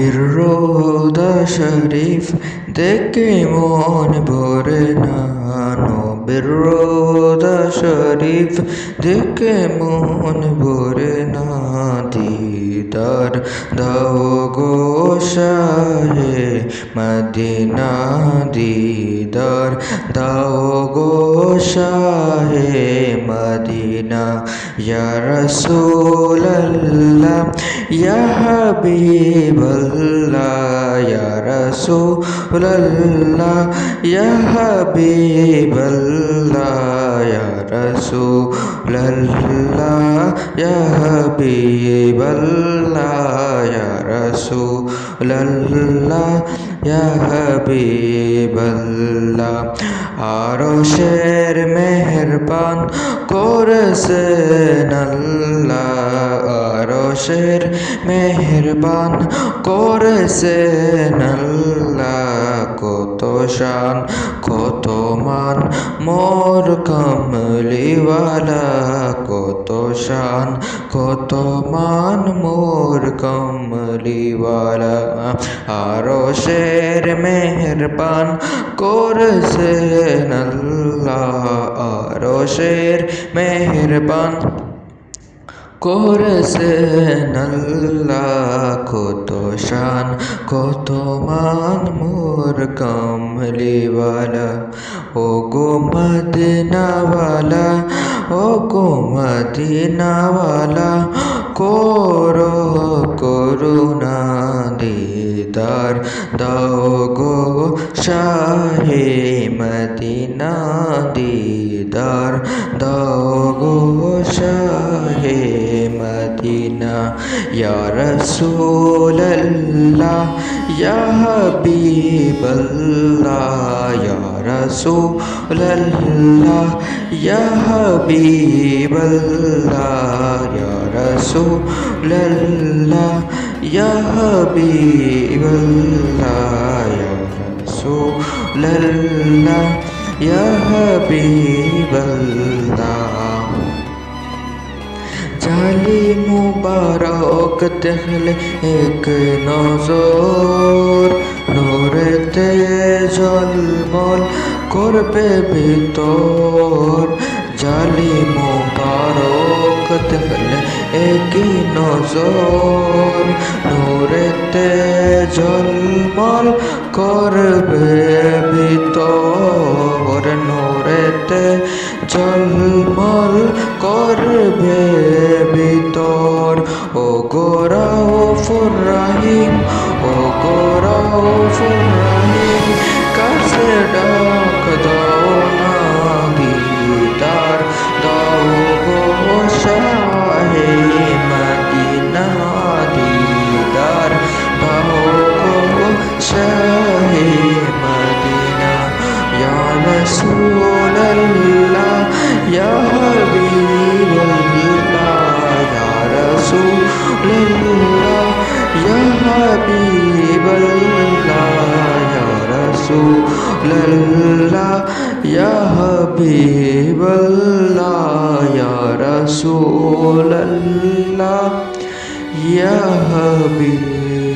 নবীর রওজা শরীফ দেখে মন ভরে না, নবীর রওজা শরীফ দেখে মন ভরে না। দিদার দাও গো শাহে মদিনা, দিদার দাও গো শাহে মদিনা। ইয়া রাসূলাল্লাহ ইয়া হাবিবাল্লাহ, ইয়া রাসূলাল্লাহ ইয়া হাবিবাল্লাহ, ইয়া রাসূলাল্লাহ ইয়া হাবিবাল্লাহ, ইয়া রাসূলাল্লাহ ইয়া হাবিবাল্লাহ। আরশের মেহেরবান করেছেন আল্লাহ, আরশের মেহেরবান করেছেন আল্লাহ। কত শান কত মান মোর কমলিওয়ালা, কত শান কত মান মোর কমলিওয়ালা। আরশের মেহেরবান করেছেন আল্লাহ, আরশের মেহেরবান করেছেন আল্লাহ। কত শান কত মান মোর কমলিওয়ালা। ও গো মদিনাওয়ালা, ও গো মদিনাওয়ালা, করো করুণা দিদার দাও গো শাহে মদিনা, দিদার দাও গো শাহে মদিনা। ইয়া রাসূলাল্লাহ ইয়া হাবিবাল্লাহ, ইয়া রাসূলাল্লাহ ইয়া হাবিবাল্লাহ, ইয়া রাসূলাল্লাহ ইয়া হাবিবাল্লাহ, ইয়া রাসূলাল্লাহ ইয়া হাবিবাল্লাহ। জালি মুবারক দেখলে এক নজর, নূরেতে ঝলমল করবে ভিতর। জালি মুবারক দেখলে এক নজর, নূরেতে ঝলমল করবে ভিতর, নূরেতে ঝলমল করবে ভিতর। ও গো রাউফুর রহিম, ও গো রাউফুর রহিম, কাছে ডাক দাও না দিদার দাও গো শাহে মদিনা, দিদার দাও গো শাহে মদিনা। ইয়া রাসূলাল্লাহ ইয়া হাবিবাল্লাহ, ইয়া রাসূলাল্লাহ ইয়া হাবিবাল্লাহ, ইয়া রাসূলাল্লাহ ইয়া হাবিবাল্লাহ, ইয়া রাসূলাল্লাহ ইয়া হাবিবাল্লাহ।